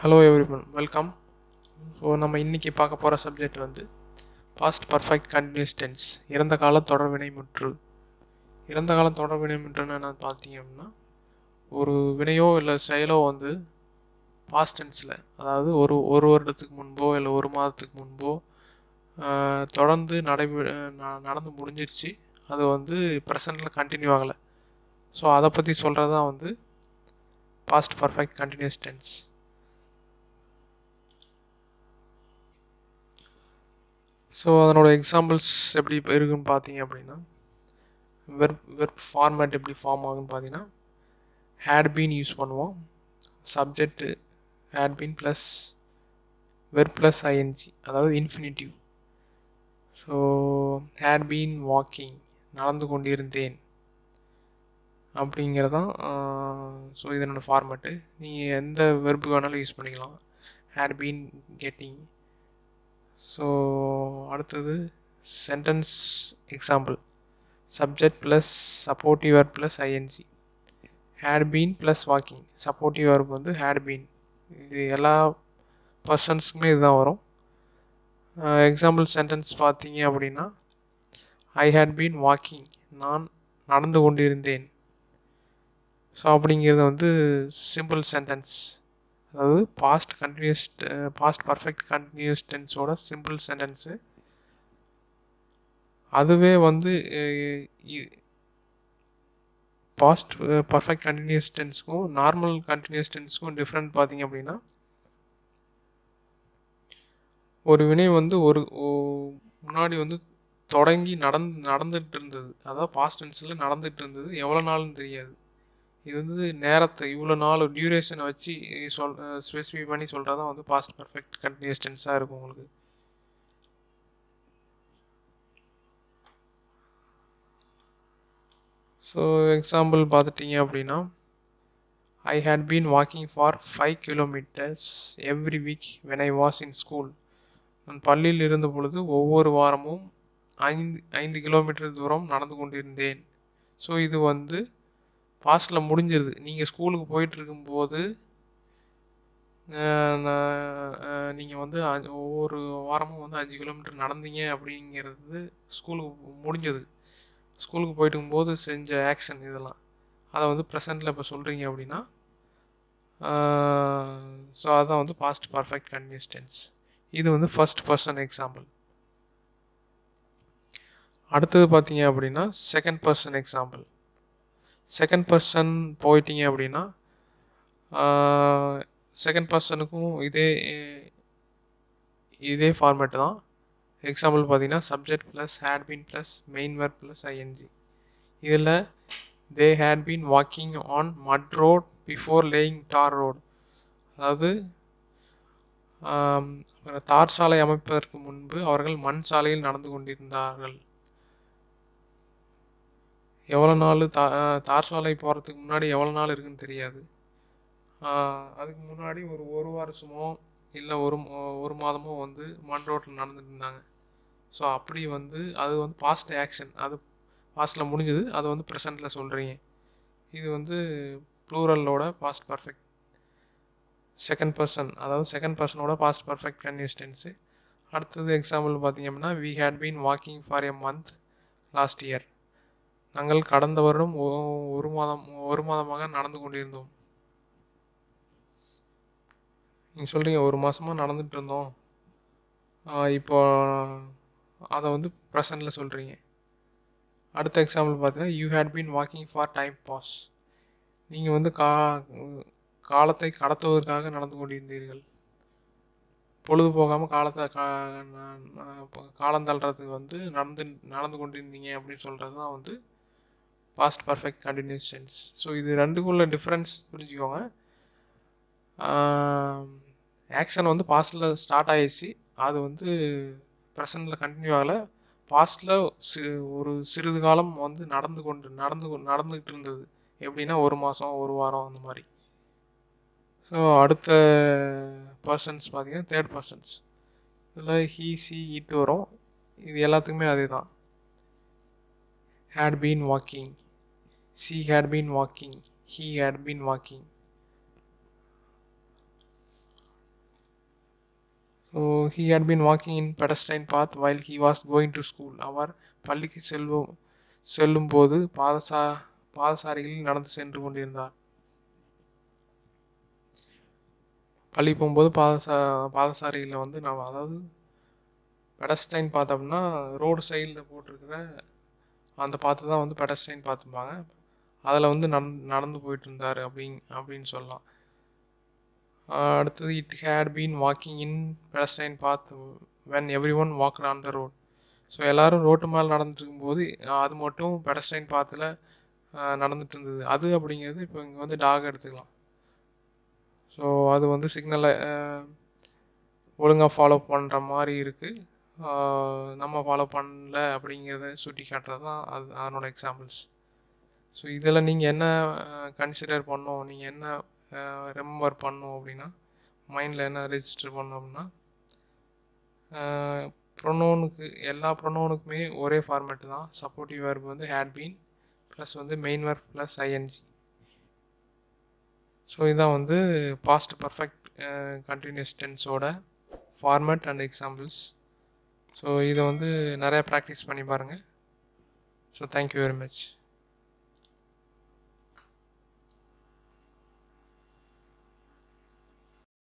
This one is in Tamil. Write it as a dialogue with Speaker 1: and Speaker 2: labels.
Speaker 1: Hello everyone, welcome. ஸோ நம்ம இன்னைக்கு பார்க்க போகிற சப்ஜெக்ட் வந்து பாஸ்ட் பர்ஃபெக்ட் கண்டினியூஸ் டென்ஸ், இறந்த கால தொடர் வினைமுற்று. இறந்த கால தொடர் வினைமுற்றுன்னு என்ன பார்த்தீங்க அப்படின்னா, ஒரு வினையோ இல்லை செயலோ வந்து பாஸ்ட் டென்ஸில், அதாவது ஒரு வருடத்துக்கு முன்போ இல்லை ஒரு மாதத்துக்கு முன்போ தொடர்ந்து நடந்து முடிஞ்சிருச்சு. அது வந்து ப்ரெசண்டில் கண்டினியூ ஆகலை. ஸோ அதை பற்றி சொல்கிறது தான் வந்து past perfect continuous tense. So அதனோட எக்ஸாம்பிள்ஸ் எப்படி இருக்குன்னு பார்த்தீங்க அப்படின்னா, வெர்ப் ஃபார்மேட் எப்படி ஃபார்ம் ஆகுன்னு பார்த்தீங்கன்னா, had been யூஸ் பண்ணுவோம். Subject had been plus verb plus ING, அதாவது infinitive. So had been walking, நடந்து கொண்டிருந்தேன் அப்படிங்கிறதான். ஸோ இதனோட ஃபார்மேட்டு நீங்கள் எந்த வெர்பு வேணாலும் யூஸ் பண்ணிக்கலாம். had been getting. ஸோ அடுத்தது sentence example, subject plus supportive verb plus ing. had been plus walking, supportive verb வந்து had been. இது எல்லா பர்சன்ஸ்க்குமே இதுதான் வரும். எக்ஸாம்பிள் சென்டென்ஸ் பார்த்தீங்க அப்படின்னா, ஐ had been walking, நான் நடந்து கொண்டிருந்தேன். ஸோ அப்படிங்கிறது வந்து சிம்பிள் சென்டென்ஸ், அதாவது பாஸ்ட் பர்ஃபெக்ட் கண்டினியூஸ் டென்ஸோட சிம்பிள் சென்டென்ஸு. அதுவே வந்து பாஸ்ட் பர்ஃபெக்ட் கண்டினியூஸ் டென்ஸ்க்கும் நார்மல் கண்டினியூஸ் டென்ஸ்க்கும் டிஃப்ரெண்ட் பார்த்தீங்க அப்படின்னா, ஒரு வினை வந்து முன்னாடி வந்து தொடங்கி நடந்துட்டு இருந்தது, அதாவது பாஸ்ட் டென்ஸில் நடந்துட்டு இருந்தது, எவ்வளோ நாள்னு தெரியாது. இது வந்து நேரத்தை, இவ்வளோ நாள் டியூரேஷனை வச்சு ஸ்பெசிஃபை பண்ணி சொல்கிறதான் வந்து பாஸ்ட் பர்ஃபெக்ட் கண்டினியூஸ் டென்ஸாக இருக்கும் உங்களுக்கு. ஸோ எக்ஸாம்பிள் பார்த்துட்டிங்க அப்படின்னா, ஐ had been walking for 5 kilometers every week when I was in school. நான் பள்ளியில் இருந்த பொழுது ஒவ்வொரு வாரமும் 5 கிலோமீட்டர் தூரம் நடந்து கொண்டிருந்தேன். ஸோ இது வந்து பாஸ்டில் முடிஞ்சிருது. நீங்கள் ஸ்கூலுக்கு போயிட்டு இருக்கும்போது நீங்கள் வந்து ஒவ்வொரு வாரமும் வந்து 5 கிலோமீட்டர் நடந்தீங்க அப்படிங்கிறது ஸ்கூலுக்கு முடிஞ்சது. ஸ்கூலுக்கு போயிட்டு இருக்கும்போது செஞ்ச ஆக்ஷன் இதெல்லாம், அதை வந்து ப்ரெசண்டில் இப்போ சொல்கிறீங்க அப்படின்னா, ஸோ அதுதான் வந்து பாஸ்ட் பர்ஃபெக்ட் கண்டினியூஸ் டென்ஸ். இது வந்து ஃபர்ஸ்ட் பர்சன் எக்ஸாம்பிள். அடுத்தது பார்த்தீங்க அப்படின்னா second person example. Second person போயிட்டீங்க அப்படின்னா, செகண்ட் பர்சனுக்கும் இதே ஃபார்மேட் தான். எக்ஸாம்பிள் பார்த்தீங்கன்னா, subject plus had been plus main verb plus ING. இதில் they had been walking on mud road before laying tar road, அதாவது தார் சாலை அமைப்பதற்கு முன்பு அவர்கள் மண் சாலையில் நடந்து கொண்டிருந்தார்கள். எவ்வளோ நாள் தார் சாலை போகிறதுக்கு முன்னாடி எவ்வளோ நாள் இருக்குன்னு தெரியாது. அதுக்கு முன்னாடி ஒரு வருஷமோ இல்லை ஒரு மாதமோ வந்து மண் ரோட்டில் நடந்துட்டு இருந்தாங்க. ஸோ அப்படி வந்து அது வந்து பாஸ்ட் ஆக்ஷன், அது பாஸ்டில் முடிஞ்சது, அது வந்து ப்ரெசண்டில் சொல்கிறீங்க. இது வந்து ப்ளூரலோட பாஸ்ட் பர்ஃபெக்ட் செகண்ட் பர்சன், அதாவது செகண்ட் பர்சனோட பாஸ்ட் பர்ஃபெக்ட் கண்டினியூஸ் டென்ஸு. அடுத்தது எக்ஸாம்பிள் பார்த்தீங்க அப்படின்னா, we had been walking for a month last year. நாங்கள் கடந்த வருடம் ஒரு மாதமாக நடந்து கொண்டிருந்தோம். நீங்கள் சொல்கிறீங்க ஒரு மாதமாக நடந்துட்டு இருந்தோம், இப்போ அதை வந்து ப்ரெசண்டில் சொல்கிறீங்க. அடுத்த எக்ஸாம்பிள் பார்த்தீங்கன்னா, you had been walking for time pass. நீங்கள் வந்து காலத்தை கடத்துவதற்காக நடந்து கொண்டிருந்தீர்கள். பொழுது போகாமல் காலம் தள்ளுறதுக்கு வந்து நடந்து கொண்டிருந்தீங்க அப்படின்னு சொல்கிறது தான் வந்து past perfect continuous tense. So இது ரெண்டுக்குள்ள டிஃப்ரென்ஸ் புரிஞ்சுக்கோங்க. ஆக்ஷன் வந்து பாஸ்டில் ஸ்டார்ட் ஆகிடுச்சு, அது வந்து ப்ரெசண்டில் கண்டினியூ ஆகலை. பாஸ்டில் ஒரு சிறிது காலம் வந்து நடந்துகிட்டு இருந்தது. எப்படின்னா ஒரு மாதம் ஒரு வாரம் அந்த மாதிரி. ஸோ அடுத்த பர்சன்ஸ் பார்த்தீங்கன்னா தேர்ட் பர்சன்ஸ். இதில் ஹீ சி இட் வரும். இது எல்லாத்துக்குமே அதே தான். had been walking, she had been walking, he had been walking. he had been walking in pedestrian path while he was going to school. அவர் பள்ளிக்கு செல்லும் போது பாதசாரிகளில் நடந்து சென்று கொண்டிருந்தார். பள்ளி போகும்போது பாதசாரிகளில் வந்து நம்ம அதாவது பெடஸ்ட்ரைன் பார்த்தோம்னா ரோடு சைடில் போட்டிருக்கிற அந்த பார்த்து தான் வந்து பெடஸ்ட்ரைன் பார்த்துப்பாங்க. அதில் வந்து நடந்து போயிட்டு இருந்தார் அப்படின்னு சொல்லலாம். அடுத்தது it had been walking in pedestrian path when everyone walked on the road. So எல்லோரும் ரோட்டு மேலே நடந்துட்டு இருக்கும்போது அது மட்டும் பெடஸ்ட்ரைன் பாத்தில் நடந்துட்டு இருந்தது. அது அப்படிங்கிறது இப்போ இங்கே வந்து டாக் எடுத்துக்கலாம். ஸோ அது வந்து சிக்னலை ஒழுங்காக ஃபாலோ பண்ணுற மாதிரி இருக்குது. நம்ம ஃபாலோ பண்ணல அப்படிங்கிறத சுட்டி காட்டுறது தான் அதனோட எக்ஸாம்பிள்ஸ். ஸோ இதில் நீங்கள் என்ன கன்சிடர் பண்ணணும், நீங்கள் என்ன ரிமெம்பர் பண்ணணும் அப்படின்னா, மைண்டில் என்ன ரெஜிஸ்டர் பண்ணணும் அப்படின்னா, ப்ரொனோனுக்கு எல்லா ப்ரொனோனுக்குமே ஒரே ஃபார்மேட்டு தான். சப்போர்ட்டிவ் வெர்ப் வந்து ஹேட் பீன் ப்ளஸ் வந்து main verb plus ING. So இதான் வந்து பாஸ்ட் பர்ஃபெக்ட் கண்டினியூஸ் டென்ஸோட ஃபார்மேட் அண்ட் எக்ஸாம்பிள்ஸ். ஸோ இதை வந்து நிறையா ப்ராக்டிஸ் பண்ணி பாருங்கள். So thank you very much.